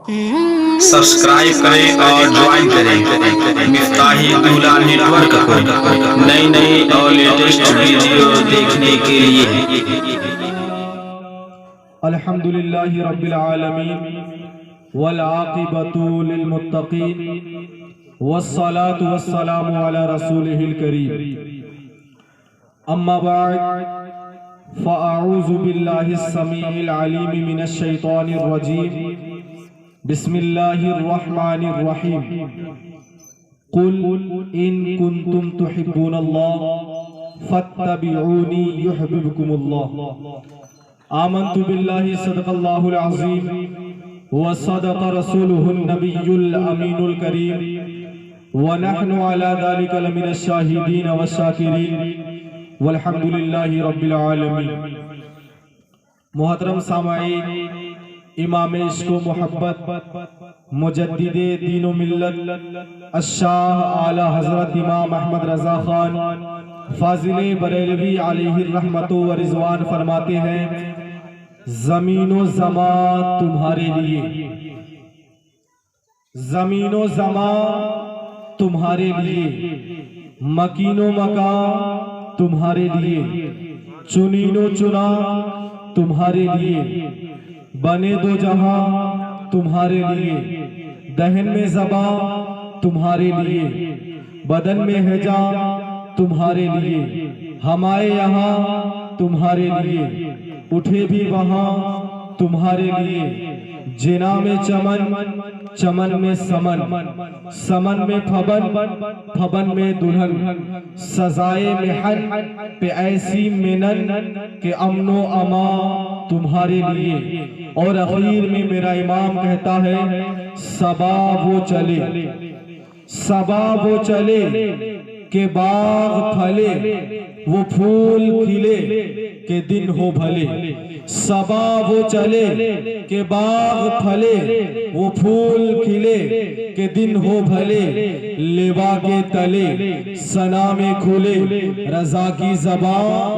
Subscribe کریں اور join کریں مفتاحی دولہ نیٹ ورک کو نئی نئی اور لیٹسٹ ویڈیو دیکھنے کے لیے۔ الحمد للہ رب العالمین والعاقبۃ للمتقین والصلاة والسلام علی رسولہ الکریم، اما بعد فاعوذ باللہ السمیع العلیم من الشیطان الرجیم، بسم اللہ الرحمن الرحیم۔ قل ان کنتم تحبون اللہ فاتبعونی یحببکم اللہ۔ آمنت باللہ صدق اللہ العظیم وصدق رسولہ النبی الامین الکریم ونحن علی ذلک لمن الشاہدین والشاکرین والحمد للہ رب العالمین۔ محترم سامعین، امام عشق و محبت، مجدد دین و ملت، الشاہ اعلی حضرت امام احمد رضا خان فاضل بریلوی علیہ الرحمت و رضوان فرماتے ہیں، زمین و زمان تمہارے لیے، زمین و زمان تمہارے لیے، مکین و مکان تمہارے لیے، چنین و چنا تمہارے لیے، بنے دو جہاں تمہارے لیے، دہن میں زباں تمہارے لیے، بدن میں ہجا تمہارے لیے، ہمارے یہاں تمہارے لیے، اٹھے بھی وہاں تمہارے لیے، جنا میں چمن، چمن میں سمن، سمن میں پھبن، پھبن میں دلہن، سزائے محن پہ ایسی منن کہ امن و امان تمہارے لیے۔ اور اخیر میں میرا امام کہتا ہے، صبا وہ چلے، صبا وہ چلے کہ باغ پھلے، وہ پھول کھلے کہ دن ہو بھلے۔ صبا وہ چلے کہ باغ پھلے، وہ پھول کھلے کہ دن ہو بھلے، لوا کے تلے ثنا میں کھلے، رضا کی زبان،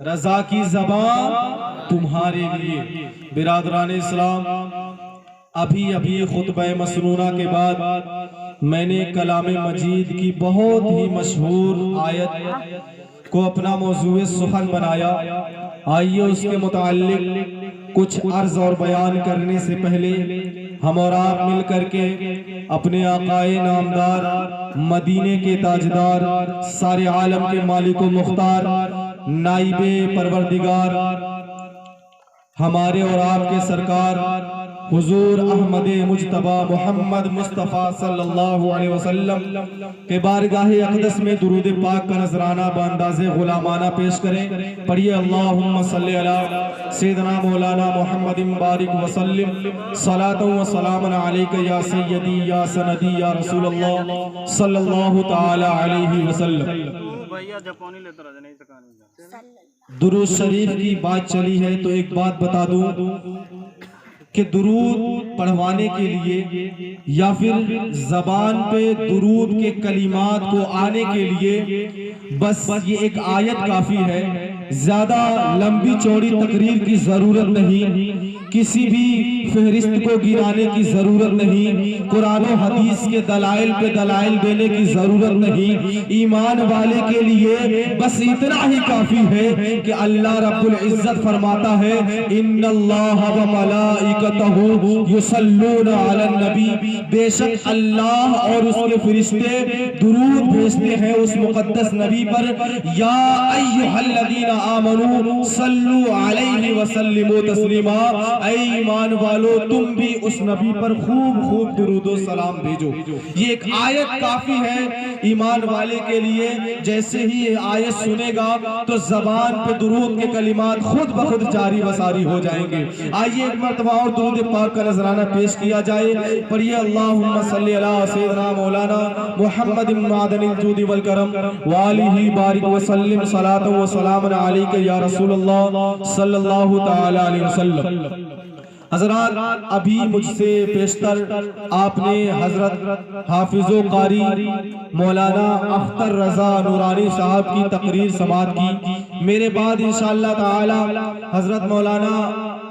رضا کی زبان تمہارے لیے۔ برادران اسلام، ابھی خطبہ مسنونہ کے بعد میں نے کلام مجید کی بہت ہی مشہور آیت کو اپنا موضوع سخن بنایا۔ آئیے اس کے متعلق کچھ عرض اور بیان کرنے سے پہلے ہم اور آپ مل کر کے اپنے آقائے نامدار، مدینے کے تاجدار، سارے عالم کے مالک و مختار، نائب پروردگار، ہمارے اور آپ کے سرکار حضور احمد مجتبی محمد مصطفیٰ صلی اللہ علیہ وسلم کے بارگاہ اقدس میں درود پاک کا نذرانہ بانداز غلامانہ پیش کریں۔ پڑھیے، اللہم صلی علی سیدنا مولانا محمد بارک وسلم، صلاۃ و سلام علیک یا سیدی یا سندی یا رسول اللہ صلی اللہ تعالی علیہ وسلم۔ درود شریف کی بات چلی ہے تو ایک بات بتا دوں کہ درود پڑھوانے کے لیے یا پھر زبان پہ درود کے کلمات کو آنے کے لیے بس یہ ایک آیت کافی ہے، زیادہ لمبی چوڑی تقریر کی ضرورت نہیں، کسی بھی فہرست کو گرانے کی ضرورت نہیں، قرآن و حدیث کے دلائل پہ دلائل دینے کی ضرورت نہیں۔ ایمان والے کے لیے بس اتنا ہی کافی ہے کہ اللہ رب العزت فرماتا ہے، ان اللہ و ملائکتہ یصلون علی النبی، بے شک اللہ اور اس کے فرشتے درود بھیجتے ہیں اس مقدس نبی پر۔ یا ایھا الذین آمنوا صلوا علیہ وسلموا تسلیما، اے ایمان والو تم بھی اس نبی پر خوب خوب درود و سلام بھیجو۔ یہ ایک آیت کافی ہے ایمان والے کے لیے۔ جیسے ہی یہ آیت سنے گا تو زبان پہ درود کے کلمات خود بخود جاری و ساری ہو جائیں گے۔ آئیے ایک مرتبہ اور درود پاک کا نذرانہ پیش کیا جائے۔ پڑھیے، اللہم صلی علی سیدنا مولانا محمد معدن الجود والکرم وآلہ بارک وسلم، صلاۃ و سلام علیک یا رسول اللہ صلی اللہ تعالی علیہ وسلم۔ حضرات، ابھی مجھ سے پیشتر آپ نے حضرت حافظ و قاری مولانا اختر رضا نورانی صاحب کی تقریر سماعت کی۔ میرے بعد انشاءاللہ تعالی حضرت مولانا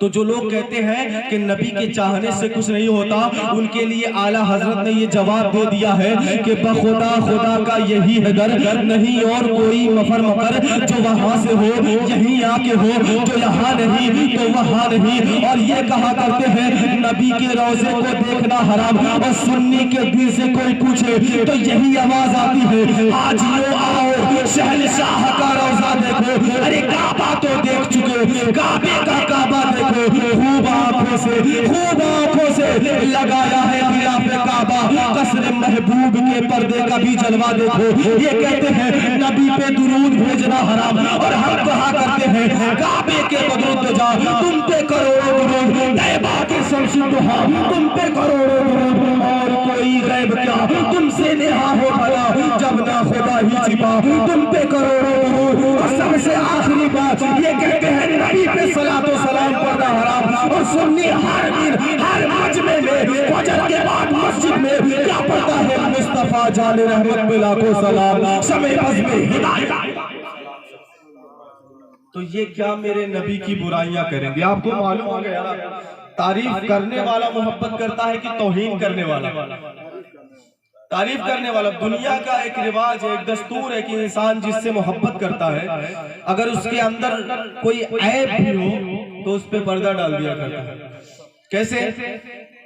تو جو لوگ کہتے ہیں کہ نبی کے چاہنے سے کچھ نہیں ہوتا، ان کے لیے اعلیٰ حضرت نے یہ جواب دے دیا ہے کہ بخدا خدا کا یہی ہے در، نہیں اور کوئی مفر مکر جو وہاں سے ہو یہیں آ کے ہو، جو یہاں نہیں تو وہاں نہیں۔ اور یہ کہا کرتے ہیں نبی کے روضے کو دیکھنا حرام، اور سنی کے دل سے کوئی پوچھے تو یہی آواز آتی ہے آج لو آؤ شہنشاہ کا روضہ دیکھو۔ ارے کعبہ تو دیکھ چکے، کعبے کا کعبہ دیکھو، خوب آنکھوں سے لگایا ہے غلاف کعبہ، قصر محبوب کے پردے کا بھی جلوہ دیکھو۔ یہ کہتے ہیں نبی پہ درود بھیجنا حرام، اور ہم کہا کرتے ہیں کعبے کے بدرود جا، تم پہ کروڑوں درود، طیبہ کے شمس دہا تم پہ کروڑوں درود، اور کوئی غیب کیا تم سے نہا ہو بھلا، جب نہ خدا ہی چھپا تم پہ کروڑوں درود۔ اور سب سے آخری بات یہ کہتے ہیں نبی پہ صلاۃ و سلام پڑھنا حرام، اور سنی ہر دن ہر مجمع میں فجر کے بعد مسجد میں کیا پڑھتا ہے مصطفیٰ جان رحمت میں لاکھوں سلام، شمع بز میں ہدایت۔ تو یہ کیا میرے نبی کی برائیاں کریں گے؟ آپ کو معلوم ہو گیا تعریف کرنے والا محبت کرتا ہے کہ توہین کرنے والا؟ تعریف کرنے والا۔ دنیا کا ایک رواج ہے، ایک دستور ہے کہ انسان جس سے محبت کرتا ہے اگر اس کے اندر کوئی عیب بھی ہو تو اس پہ پردہ ڈال دیا کرتا ہے۔ کیسے؟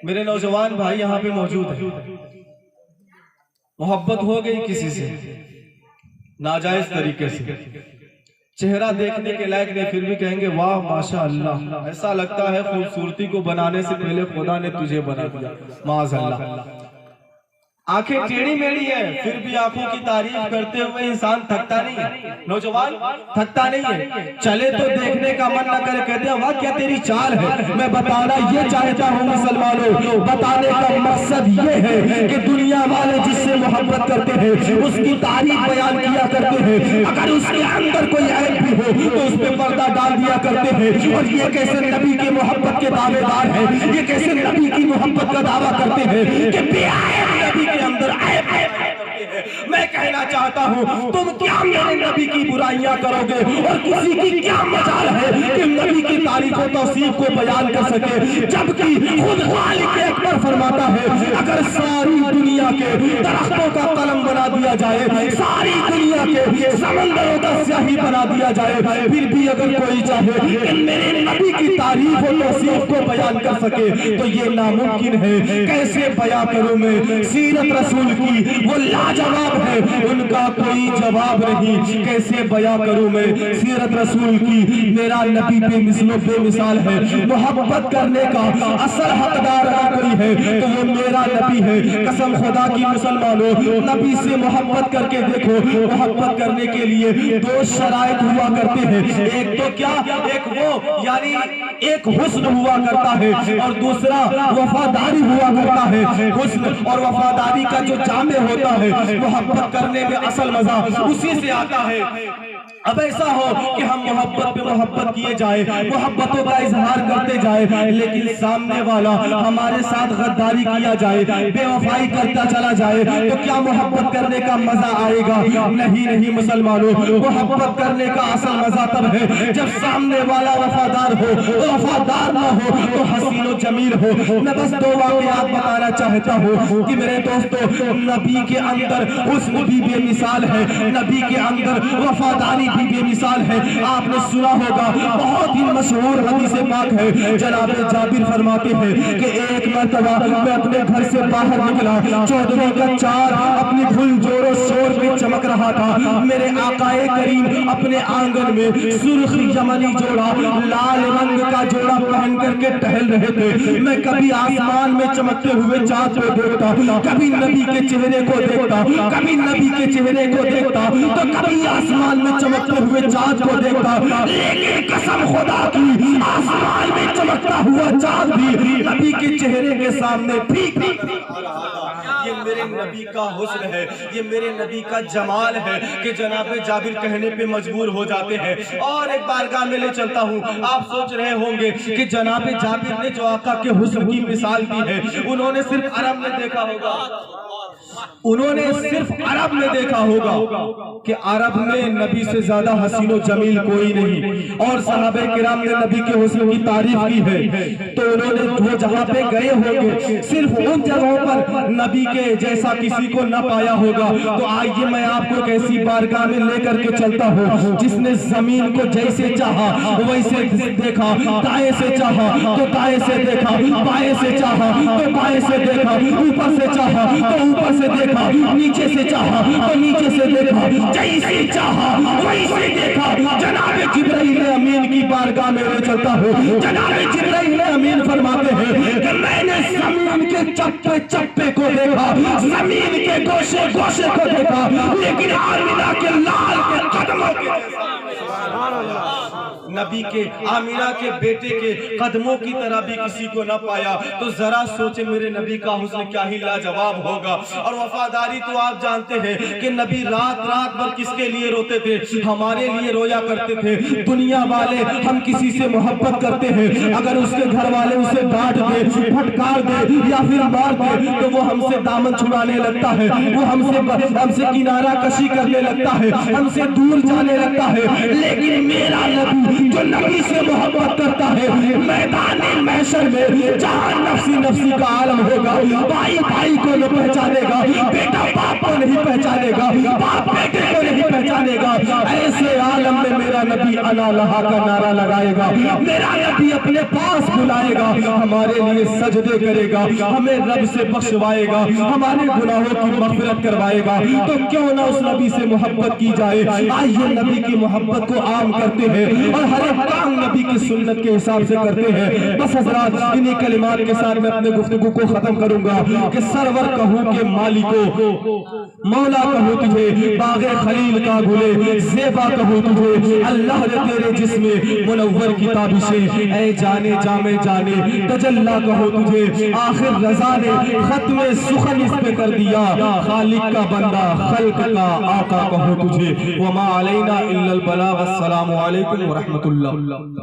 میرے نوجوان بھائی یہاں پہ موجود ہیں، محبت ہو گئی کسی سے ناجائز طریقے سے، چہرہ دیکھنے کے لائق نہیں، پھر بھی کہیں گے واہ ماشاءاللہ، ایسا لگتا ہے خوبصورتی کو بنانے سے پہلے خدا نے تجھے بنا دیا، معاذ اللہ۔ آنکھیں ٹیڑھی میڑھی ہیں پھر بھی آنکھوں کی تعریف کرتے ہوئے انسان تھکتا نہیں ہے، نوجوان تھکتا نہیں ہے، چلے تو دیکھنے کا من نہ کرے، کہتے ہیں واہ کیا تیری چال ہے۔ میں بتانا یہ چاہتا ہوں مسلمانوں، بتانے کا مقصد یہ ہے کہ دنیا والے جس سے محبت کرتے ہیں اس کی تعریف بیان کیا کرتے ہیں، اگر اس کے اندر کوئی عیب بھی ہو تو اس پہ پردہ ڈال دیا کرتے ہیں۔ اور یہ کیسے نبی کی محبت کے دعوے دار ہیں، یہ کیسے نبی کی محبت کا دعویٰ کرتے ہیں کہ بے عیب نبی کے اندر عیب کرتے ہیں۔ میں کہنا چاہتا ہوں تم کیا میرے نبی کی برائیاں کرو گے، اور کسی کی کیا مجال ہے کہ نبی کی تعریف و توصیف کو بیان کر سکے، جبکہ خود خالق اکبر فرماتا ہے اگر ساری دنیا کے درختوں کا قلم بنا دیا جائے، ساری دنیا کے سمندروں کا سیاہی بنا دیا جائے، پھر بھی اگر کوئی چاہے کہ میرے نبی کی تعریف و توصیف کو بیان کر سکے تو یہ ناممکن ہے۔ کیسے بیان کروں میں سیرت رسول کی، وہ لاجواب ہے، ان کا کوئی جواب نہیں۔ کیسے بیان کروں میں سیرت رسول کی، میرا نبی بے مثل و بے مثال ہے۔ محبت کرنے کا اصل حقدار اگر کوئی ہے تو وہ میرا نبی ہے۔ قسم خدا کی مسلمانوں، نبی سے محبت کر کے دیکھو۔ محبت کرنے کے لیے دو شرائط ہوا کرتے ہیں، ایک تو کیا، ایک وہ یعنی ایک حسن ہوا کرتا ہے، اور دوسرا وفاداری ہوا کرتا ہے۔ حسن اور وفاداری کا جو جامع ہوتا ہے، محبت کرنے میں اصل مزہ اسی سے آتا ہے۔ اب ایسا ہو کہ ہم محبت پہ محبت کیے جائے، محبتوں کا اظہار کرتے جائے، لیکن سامنے والا ہمارے ساتھ غداری کیا جائے، بے وفائی کرتا چلا جائے، تو کیا محبت کرنے کا مزہ آئے گا؟ نہیں مسلمانوں، محبت کرنے کا اصل مزہ تب ہے جب سامنے والا وفادار ہو، وفادار نہ ہو تو حسین و جمیل ہو۔ میں بس دو واقعات بتانا چاہتا ہوں کہ میرے دوستو، نبی کے اندر حسن بھی بے مثال ہے، نبی کے اندر وفاداری بھی بے مثال ہے۔ آپ نے سنا ہوگا، بہت ہی مشہور حدیث پاک ہے، جناب جابر فرماتے ہیں کہ ایک مرتبہ میں اپنے گھر سے باہر نکلا، 14ویں کا چار اپنی پھل جوڑ و شور میں چمک رہا تھا، میرے آقا کریم اپنے آنگن میں سرخ یمنی جوڑا، لال رنگ کا جوڑا پہن کر کے ٹہل رہے تھے۔ میں کبھی آسمان میں چمکتے ہوئے چاند کو دیکھتا، کبھی نبی کے چہرے کو دیکھتا، کبھی نبی کے چہرے کو دیکھتا، تو کبھی آسمان میں چمکتے ہوئے چاند کو دیکھتا، لیکن قسم خدا کی آسمان میں چمکتا ہوا چاند بھی نبی کے چہرے کے سامنے پھیکا آ رہا تھا۔ یہ میرے نبی کا حسن ہے، یہ میرے نبی کا جمال ہے کہ جناب جابر کہنے پہ مجبور ہو جاتے ہیں۔ اور ایک بارگاہ میں لے چلتا ہوں، آپ سوچ رہے ہوں گے کہ جناب جابر نے جو آقا کے حسن کی مثال دی ہے، انہوں نے صرف عرب میں دیکھا ہوگا، انہوں نے صرف عرب میں دیکھا ہوگا کہ عرب میں نبی سے زیادہ حسین و جمیل کوئی نہیں، اور صحابہ کرام نے نبی کے حسن کی تعریف کی ہے، تو انہوں نے وہ جہاں پہ گئے ہوں گے صرف ان جگہوں پر نبی کے جیسا کسی کو نہ پایا ہوگا۔ تو آئیے میں آپ کو ایک ایسی بارگاہ میں لے کر کے چلتا ہوں جس نے زمین کو جیسے چاہا ویسے دیکھا، دائیں سے چاہا تو دائیں سے دیکھا، بائیں سے چاہا تو بائیں سے دیکھا، اوپر سے چاہا تو اوپر سے دیکھا، نیچے سے چاہا تو نیچے سے دیکھا، جیسے چاہا ویسے دیکھا۔ جناب جبرائیل امین کی بارگاہ میں لے چلتا ہوں۔ جناب جبرائیل امین فرماتے ہیں کہ میں نے زمین کے چپے چپے کو دیکھا، زمین کے گوشے گوشے کو دیکھا، لیکن آمینہ کے لال کے قدموں کے نبی کے آمینہ کے بیٹے کے قدموں کی طرح بھی کسی کو نہ پایا۔ تو ذرا سوچے میرے نبی کا حسن کیا ہی لاجواب ہوگا۔ اور وفاداری تو آپ جانتے ہیں کہ نبی رات رات بھر کس کے لیے روتے تھے؟ ہمارے لیے رویا کرتے تھے۔ دنیا والے ہم کسی سے محبت کرتے ہیں، اگر اس کے گھر والے اسے ڈانٹ دے، پھٹکار دے یا پھر مار دے تو وہ ہم سے دامن چھڑانے لگتا ہے، وہ ہم سے کنارہ کشی کرنے لگتا ہے، ہم سے دور جانے لگتا ہے۔ لیکن میرا نبی جو نبی سے محبت کرتا ہے، میدان محشر میں جہاں نفسی نفسی کا عالم ہوگا، بھائی بھائی کو نہیں پہچانے گا، بیٹا باپ کو نہیں پہچانے گا، باپ بیٹے کو نہیں پہچانے گا، ایسے عالم میں میرا نبی انا لہا کا نعرہ لگائے گا، میرا نبی اپنے پاس بلائے گا، ہمارے لیے سجدے کرے گا، ہمیں رب سے بخشوائے گا، ہمارے گناہوں کی مغفرت کروائے گا۔ تو کیوں نہ اس نبی سے محبت کی جائے؟ آئیے نبی کی محبت کو عام کرتے ہیں اور ہر ایک کام نبی کی سنت کے حساب سے کرتے ہیں۔ بس حضرات انہی کلمات کے ساتھ میں اپنے گفتگو کو ختم کروں گا کہ سرور کہوں کہ مالکو، مولا کہوں تجھے، باغ خلیل کا گلے زیبا کہوں تجھے، اللہ نے تیرے جسم منور کی تابشیں، اے جانے جامے جانے تجلا کہوں تجھے، آخر رضا نے ختم سخن اس پہ کر دیا، خالق کا بندہ خلق کا آقا کہوں تجھے، وما علینا الا البلاغ۔ السلام علیکم ورحمۃ اللہ۔